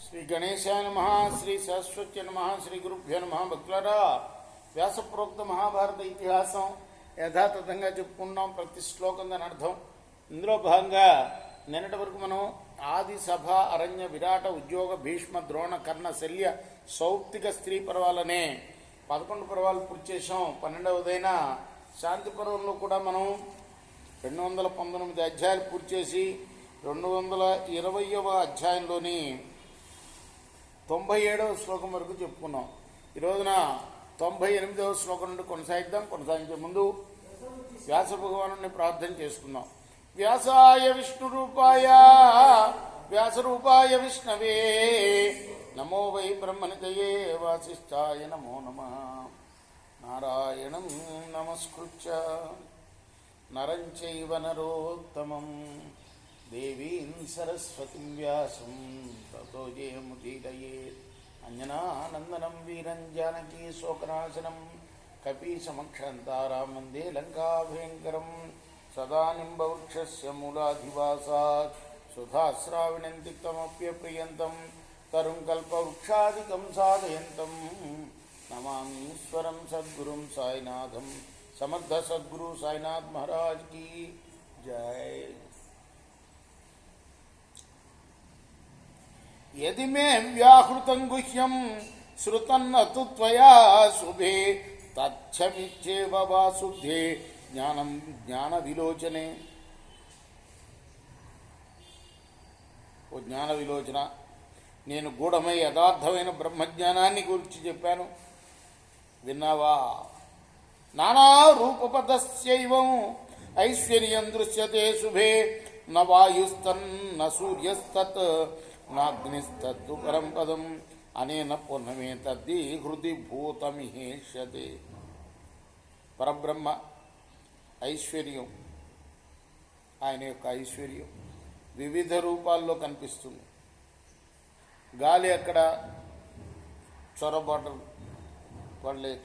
శ్రీ గణేశాయ నమః, శ్రీ సరస్వతి నమః, శ్రీ గురుభ్యో నమః. భక్తులారా, వ్యాసప్రోక్త మహాభారత ఇతిహాసం యథాతథంగా చెప్పుకున్నాం. ప్రతి శ్లోకం దాని అర్థం. ఇందులో భాగంగా నిన్నటి వరకు మనం ఆది, సభ, అరణ్య, విరాట, ఉద్యోగ, భీష్మ, ద్రోణ, కర్ణ, శల్య, సౌప్తిక స్త్రీ పర్వాలనే 11 పర్వాలు పూర్తి చేసాం. 12వదైన శాంతి పర్వంలో కూడా మనం 219 అధ్యాయాలు పూర్తి చేసి 220వ అధ్యాయంలోని 97వ శ్లోకం వరకు చెప్పుకున్నాం. ఈ రోజున 98వ శ్లోకం నుండి కొనసాగిద్దాం. కొనసాగించే ముందు వ్యాస భగవాను ప్రార్థన చేసుకుందాం. వ్యాసాయ విష్ణురూపాయ వ్యాసరూపాయ విష్ణవే నమో వై బ్రహ్మనితయే వాసిష్ఠాయ నమో నమః. నారాయణం నమస్కృత్య నరం చైవ నరోత్తమం దేవీం సరస్వతిం వ్యాసం తతో జయముదీరయేత్. అంజనానందనం వీరం జానకీ శోకనాశనం కపీశమక్షంతారాం వందే లంకాభయంకరం. సదా నింబవృక్షస్య మూలాధివాసాత్ సుధాశ్రావిణం తిక్తమప్యప్రియంతం తరుం కల్పవృక్షాదికం సాధయంతం నమామీశ్వరం సద్గురుం సాయినాథం. సమర్థ సద్గురు సాయినాథ్ మహారాజ్ की जय. यदि मे व्याहृतं गुह्यं श्रुतन्न तु त्वया शुभे तच्छमिच्छेव वासुद्धे ज्ञानं ज्ञानविलोचने. ఓ జ్ఞాన విలోచన, నేను గూఢమై యథార్థమైన బ్రహ్మజ్ఞానాన్ని గురించి చెప్పాను, విన్నావా? నానా రూపపదస్యైవం ఐశ్వర్యం దృశ్యతే శుభే న వాయుస్తన్న సూర్యస్తత్ నాగ్నిస్తత్తు పరం పదం అనేన పూర్ణమే తద్ది హృది భూతమిహేష్యతే. పరబ్రహ్మ ఐశ్వర్యం, ఆయన యొక్క ఐశ్వర్యం వివిధ రూపాల్లో కనిపిస్తుంది. గాలి అక్కడ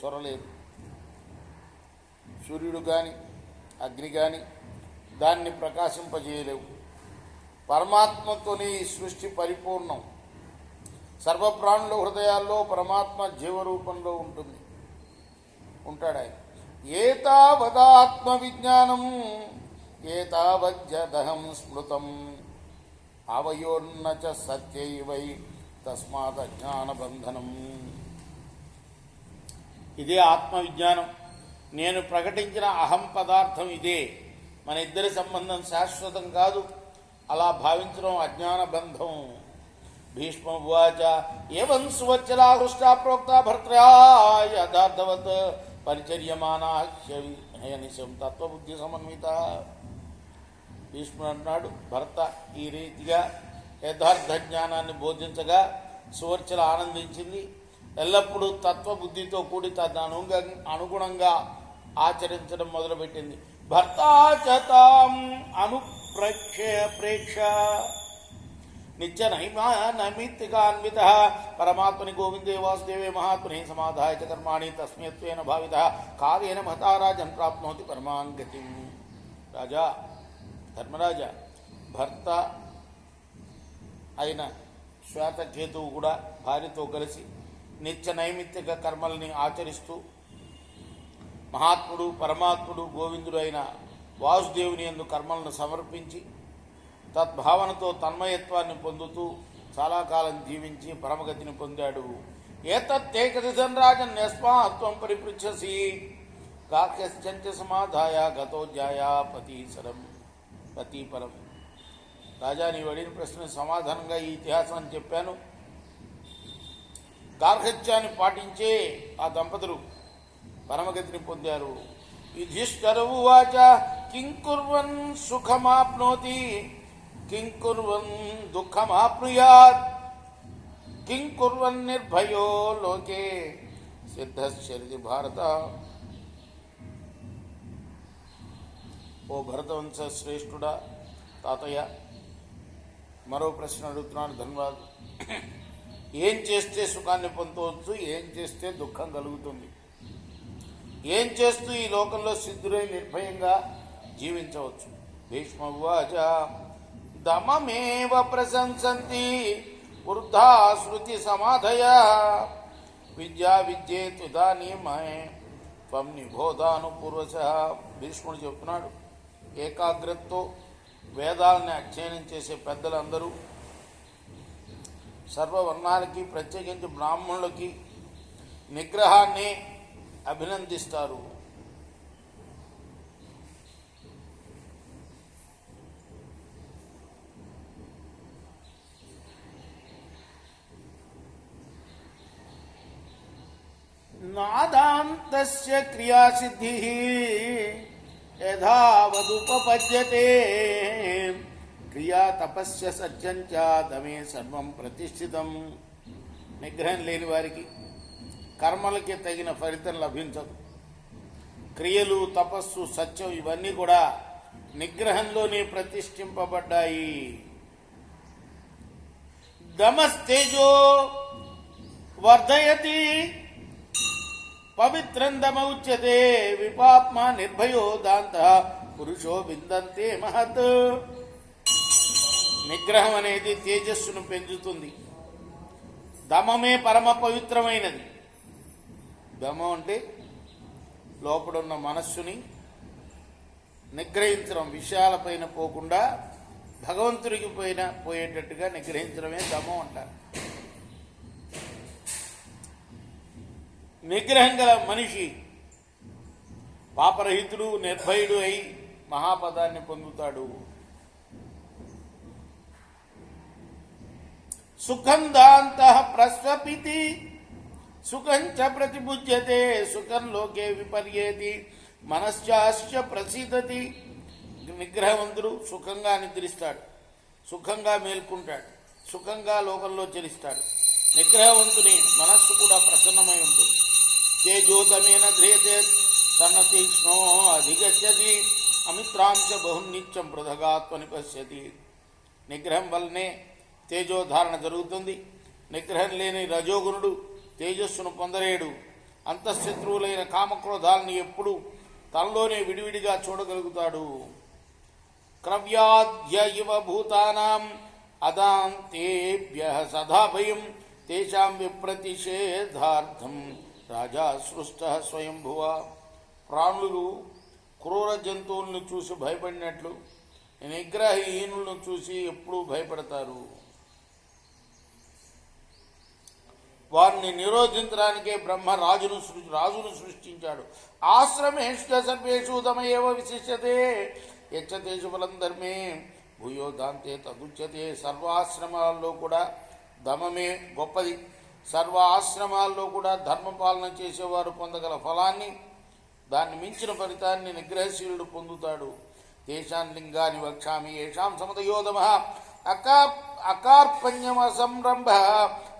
చొరలేదు. సూర్యుడు కానీ అగ్ని కానీ దాన్ని ప్రకాశింపజేయలేవు. పరమాత్మతోనే ఈ సృష్టి పరిపూర్ణం. సర్వప్రాణుల హృదయాల్లో పరమాత్మ జీవరూపంలో ఉంటాడు ఆయన. ఏతావదాత్మ విజ్ఞానం ఏతావజ్జదహం స్మృతం అవయోర్న చ సత్యైవై తస్మాత్ అజ్ఞానబంధనం. ఇదే ఆత్మవిజ్ఞానం. నేను ప్రకటించిన అహం పదార్థం ఇదే. మన ఇద్దరి సంబంధం శాశ్వతం కాదు. అలా భావించడం అజ్ఞాన బంధం. భీష్మ ఉవాచ ఏవం సువచ్చలా హృష్టా ప్రోక్త భర్త్రా యథార్థవత్ పరిచర్యమానా హ్యనిశం తత్వబుద్ధి సమన్విత. భీష్ముడు అన్నాడు, భర్త ఈ రీతిగా యథార్థ జ్ఞానాన్ని బోధించగా సువర్చల ఆనందించింది. ఎల్లప్పుడూ తత్వబుద్ధితో కూడి తన అనుగుణంగా ఆచరించడం మొదలుపెట్టింది. భర్తాచతాం అనుప్రేక్ష నిత్య నైమిత్తికాన్విత పరమాత్మని గోవిందే వాసుదేవే మహాత్మనే సమాధాయ చ కర్మాణి తస్మేత్వేన భావిత కార్యేణ మహతారాజన్ ప్రాప్నోతి పరమాంగతి. రాజా, ధర్మరాజా, భర్త అయిన శ్వేతకేతువు కూడా భార్యతో కలిసి నిత్య నైమిత్తిక కర్మల్ని ఆచరిస్తూ మహాత్ముడు పరమాత్ముడు గోవిందుడు అయిన వాసుదేవుని యందు కర్మలను సమర్పించి తద్భావనతో తన్మయత్వాన్ని పొందుతూ చాలా కాలం జీవించి పరమగతిని పొందాడు. ఏతత్తేకదిశం రాజన్ యస్మాత్వం పరిపృచ్ఛసి కాక్యశ్చంచ సమాధాయ గతోజ్యాయా పతీపరం. రాజా, నీవు అడిగిన ప్రశ్న సమాధానంగా ఈ ఇతిహాసాన్ని చెప్పాను. గార్హత్యాన్ని పాటించే ఆ దంపతులు పరమగతిని పొందారు. యుధిష్ఠిర ఉవాచ కిం కుర్వన్ సుఖమాప్నోతి కిం కుర్వన్ దుఃఖమాప్నుయాత్ కిం కుర్వన్ నిర్భయో లోకే సిద్ధశ్చరితి భారత. ఓ భరతవంశ శ్రేష్ఠుడా, తాతయ్య, మరో ప్రశ్న అడుగుతున్నాను. ధన్యవాదాలు. ఏం చేస్తే సుఖాన్ని పొందవచ్చు, ఏం చేస్తే దుఃఖం కలుగుతుంది, ఏం చేస్తూ ఈ లోకంలో సిద్ధులై నిర్భయంగా జీవించవచ్చు? భీష్మ ఉవాచ దమమేవ ప్రశంసంతి వృద్ధా శృతి సమాధయ విద్యా విద్యేతుదానీమయ త్వం నిబోధానుపూర్వశ. భీష్ముడు చెప్తున్నాడు, ఏకాగ్రతతో వేదాలని అధ్యయనం చేసే పెద్దలందరూ సర్వవర్ణాలకి ప్రత్యేకించి బ్రాహ్మణులకి నిగ్రహాన్ని అభినందిస్తారు. నాదాంతస్య క్రియాసిద్ధి యథావదుపపద్యతే క్రియా తపస్య సత్యం చ దమే సర్వం ప్రతిష్ఠితం. నిగ్రహం లేని వారికి కర్మలకి తగిన ఫలితం లభించదు. క్రియలు, తపస్సు, సత్యం ఇవన్నీ కూడా నిగ్రహంలోనే ప్రతిష్ఠింపబడ్డాయి. దమస్తేజో వర్ధయతి పవిత్రం దమౌచ్యతే విపాప్మా నిర్భయో దాంత పురుషో విందంతే మహత్. నిగ్రహం అనేది తేజస్సును పెంచుతుంది. దమమే పరమ పవిత్రమైనది. దమం అంటే లోపడున్న మనస్సుని నిగ్రహించడం, విషయాలపైన పోకుండా భగవంతుడికి పోయేటట్టుగా నిగ్రహించడమే దమం అంటారు. నిగ్రహం గల మనిషి పాపరహితుడు, నిర్భయుడు అయి మహాపదాన్ని పొందుతాడు. సుఖం దాంతః ప్రస్వపితి సుఖం చ ప్రతిభుజ్యతే సుఖం లోకే విపర్యేతి మనశ్చాశ్చ ప్రసీదతి. నిగ్రహవంతుడు సుఖంగా నిద్రిస్తాడు, సుఖంగా మేల్కుంటాడు, సుఖంగా లోకంలో చరిస్తాడు. నిగ్రహవంతుని మనస్సు కూడా ప్రసన్నమై ఉంటుంది. తేజోదమేన ధ్రియతే సన్నతీక్ష్ణో అధిగచ్చతి అమిత్రాంశ బహునిత్యం పృథగాత్మని పశ్యతి. నిగ్రహం వల్లనే తేజోధారణ జరుగుతుంది. నిగ్రహం లేని రజోగుణుడు తేజస్సును పొందలేడు. అంతఃశత్రువులైన కామక్రోధాలను ఎప్పుడు తనలోనే విడివిడిగా చూడగలుగుతాడు. క్రవ్యాద్య ఇవ భూతానాం అదాంతేభ్య సదా భయం తేషాం విప్రతిషేధార్థం రాజా సృష్ట స్వయంభువ. ప్రాణులు క్రూర జంతువులను చూసి భయపడినట్లు నిగ్రహహీనులను చూసి ఎప్పుడూ భయపడతారు. వారిని నిరోధించడానికే బ్రహ్మ రాజును సృష్టించాడు. ఆశ్రమేష్ట సర్వేషు దమయేవ విశిష్యతే యచ్చతేషు ఫలం ధర్మే భూయో దాంతే తదుచ్యతే. సర్వాశ్రమాల్లో కూడా దమమే గొప్పది. సర్వ ఆశ్రమాల్లో కూడా ధర్మపాలన చేసేవారు పొందగల ఫలాన్ని, దాన్ని మించిన ఫలితాన్ని నిగ్రహశీలుడు పొందుతాడు. తేషాం లింగాని వక్షామి ఏషాం సమతయోదమ అకార్పణ్యమ సంరంభ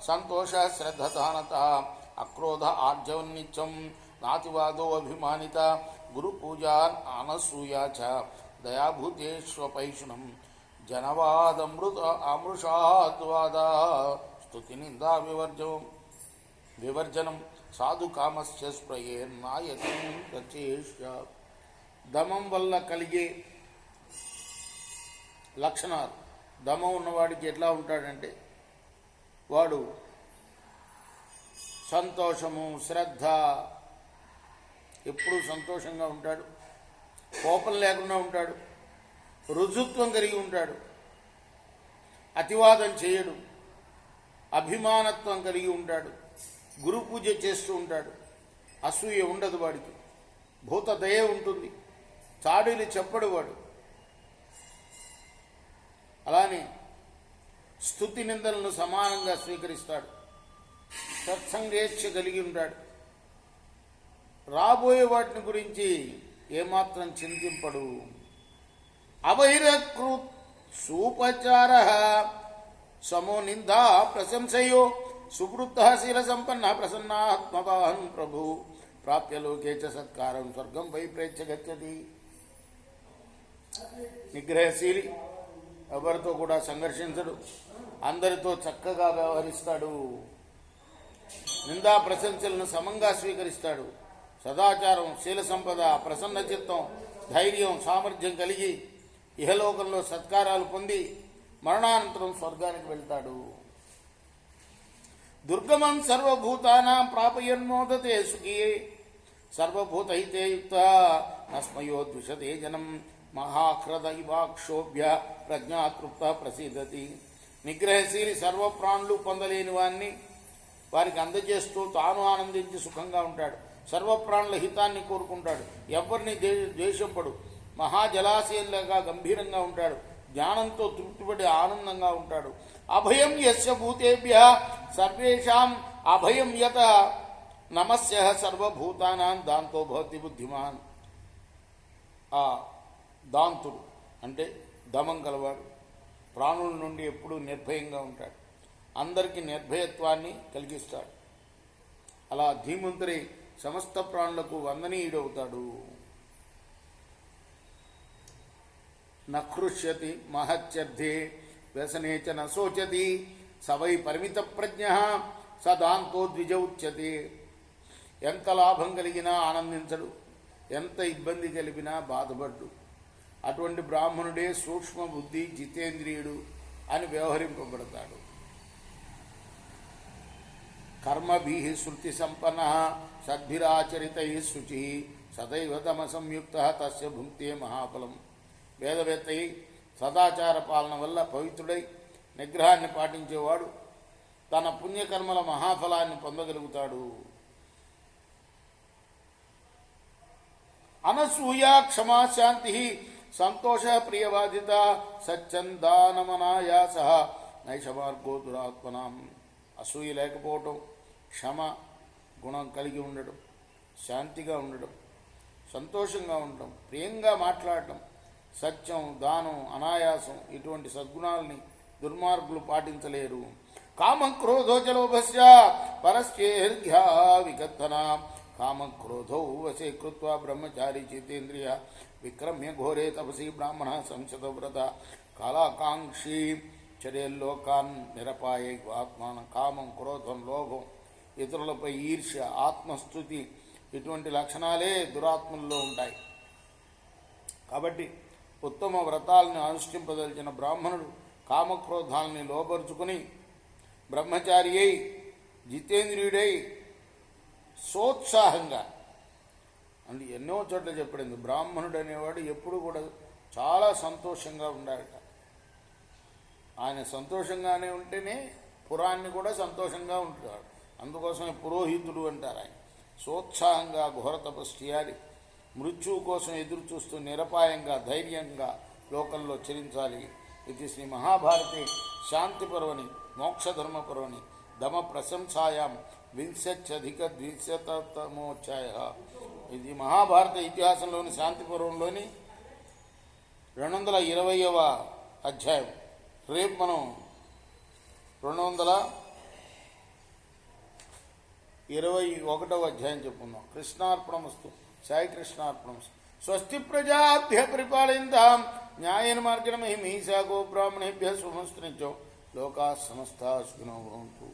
సంతోష శ్రద్ధతానత అక్రోధ ఆర్జవన్నిత్యం నాతివాదో అభిమానిత గురు పూజా అనసూయా చ దయాభూతేష్వపైషుణం జనవాదమృత అమృషాద్వాద స్తుతి నిందా వివర్జనం సాధు కామస్య స్ప్రయేర్నాయతం గచ్చేష్య. దమం వల్ల కలిగే లక్షణాలు. దమం ఉన్నవాడికి ఎట్లా ఉంటాడంటే, వాడు సంతోషము, శ్రద్ధ, ఎప్పుడూ సంతోషంగా ఉంటాడు, కోపం లేకుండా ఉంటాడు, రుజుత్వం కలిగి ఉంటాడు, అతివాదం చేయడు, అభిమానత్వం కలిగి ఉంటాడు, గురు పూజ చేస్తూ ఉంటాడు, అసూయ ఉండదు వాడికి, భూత దయ ఉంటుంది, చాడీలు చెప్పడు వాడు. అలానే స్తుతి నిందలను సమానంగా స్వీకరిస్తాడు, సత్సంగేచ్ఛ కలిగి ఉంటాడు, రాబోయే వాటిని గురించి ఏమాత్రం చింతింపడు. అబహిరకృత్ సూపచార సమో నిందా ప్రశంసయో సువృత్త శీల సంపన్న ప్రసన్నాత్మవాన్ ప్రభు ప్రాప్య లోకే చ సత్కారం స్వర్గం వై ప్రేచ్ఛ గచ్చతి. నిగ్రహశీలి, ఎవరితో కూడా సంఘర్షించడు, అందరితో చక్కగా వ్యవహరిస్తాడు, నిందా ప్రశంసలను సమంగా స్వీకరిస్తాడు, సదాచారం, శీల సంపద, ప్రసన్న చిత్తం, ధైర్యం, సామర్థ్యం కలిగి ఇహలోకంలో సత్కారాలు పొంది మరణానంతరం స్వర్గానికి వెళ్తాడు. దుర్గమం సర్వభూతానాం ప్రాపయన్మోదతే సుఖియే సర్వభూతహితే యుక్త నస్మయో ద్విషతే జనం మహాహ్రద ఇవాక్షోభ్య ప్రజ్ఞాతృప్త ప్రసిద్ధతి. నిగ్రహశీలి సర్వప్రాణులు పొందలేని వాణ్ణి వారికి అందజేస్తూ తాను ఆనందించి సుఖంగా ఉంటాడు. సర్వప్రాణుల హితాన్ని కోరుకుంటాడు. ఎవరిని ద్వేషపడు. మహాజలాశయంలాగా గంభీరంగా ఉంటాడు. జ్ఞానంతో తృప్తిపడి ఆనందంగా ఉంటాడు. అభయం యస్య భూతేభ్య సర్వేషాం అభయం యత నమస్య సర్వభూతానాం దాంతో భవతి బుద్ధిమాన్. ఆ దాంతుడు అంటే దమం కలవాడు. ప్రాణుల నుండి ఎప్పుడూ నిర్భయంగా ఉంటాడు. అందరికీ నిర్భయత్వాన్ని కలిగిస్తాడు. అలా ధీమంతుడి సమస్త ప్రాణులకు వందనీయుడవుతాడు. నృష్యతి మహత్యర్థే వ్యసనే చ నశోచతి సవై పరిమిత ప్రజ్ఞ సదాంతో ద్విజౌచ్యతే. ఎంత లాభం కలిగినా ఆనందించడు, ఎంత ఇబ్బంది కలిపినా బాధపడ్డు. అటువంటి బ్రాహ్మణుడే సూక్ష్మ బుద్ధి జితేంద్రియుడు అని వ్యవహరింపబడతాడు. కర్మభి శృతి సంపన్న సద్భిరాచరితై శుచి సదైవ తమ సంయుక్త తస్య భుంక్తే మహాఫలం. వేదవేత్తై సదాచార పాలన వల్ల పవిత్రుడై నిగ్రహాన్ని పాటించేవాడు తన పుణ్యకర్మల మహాఫలాన్ని పొందగలుగుతాడు. అనసూయ క్షమా శాంతి సంతోష ప్రియవాదిత సచ్చందానమనాయాస నైషమార్గో దురాత్మనాం. అసూయ లేకపోవటం, క్షమ గుణం కలిగి ఉండడం, శాంతిగా ఉండడం, సంతోషంగా ఉండడం, ప్రియంగా మాట్లాడటం, సత్యం, దానం, అనాయాసం ఇటువంటి సద్గుణాలని దుర్మార్గులు పాటించలేరు. కామం క్రోధోచలోభస్య పరస్యేర్ఘ్యా వికత్తన కామం క్రోధౌ వశే కృత్వా బ్రహ్మచారి జితేంద్రియ విక్రమ్య ఘోరే తపసి బ్రాహ్మణ సంశతవ్రత కాలాకాంక్షి చర్యల్లోకాన్ నిరపాయ ఆత్మాన. కామం, క్రోధం, లోభం, ఇతరులపై ఈర్ష్య, ఆత్మస్థుతి ఇటువంటి లక్షణాలే దురాత్మల్లో ఉంటాయి. కాబట్టి ఉత్తమ వ్రతాలను అనుష్ఠింపదలిచిన బ్రాహ్మణుడు కామక్రోధాలని లోబరుచుకుని బ్రహ్మచారి అయి జితేంద్రియుడై సోత్సాహంగా అంటే ఎన్నో చోట్ల చెప్పడింది. బ్రాహ్మణుడు అనేవాడు ఎప్పుడు కూడా చాలా సంతోషంగా ఉండాలట. ఆయన సంతోషంగానే ఉంటేనే పురాన్ని కూడా సంతోషంగా ఉంటాడు. అందుకోసమే పురోహితుడు అంటారు. ఆయన సోత్సాహంగా ఘోర తపస్సు చేయాలి. మృత్యువు కోసం ఎదురు చూస్తూ నిరపాయంగా ధైర్యంగా లోకంలో చరించాలి. ఇది శ్రీ మహాభారతి శాంతిపర్వని మోక్షధర్మపర్వని దమ ప్రశంసాయాం వింశత్యధిక ద్విశతమోధ్యాయ. ఇది మహాభారత ఇతిహాసంలోని శాంతిపర్వంలోని 220వ అధ్యాయం. రేపు మనం 221వ అధ్యాయం చెప్పుకుందాం. కృష్ణార్పణమస్తు. సాయి కృష్ణార్పణమస్తు. స్వస్తి ప్రజాభ్య పరిపాలయంతాం న్యాయేన మార్గేణ మహిమీషా గోబ్రాహ్మణేభ్య శుభమస్తు. లోకా సమస్తా సుఖినో భవంతు.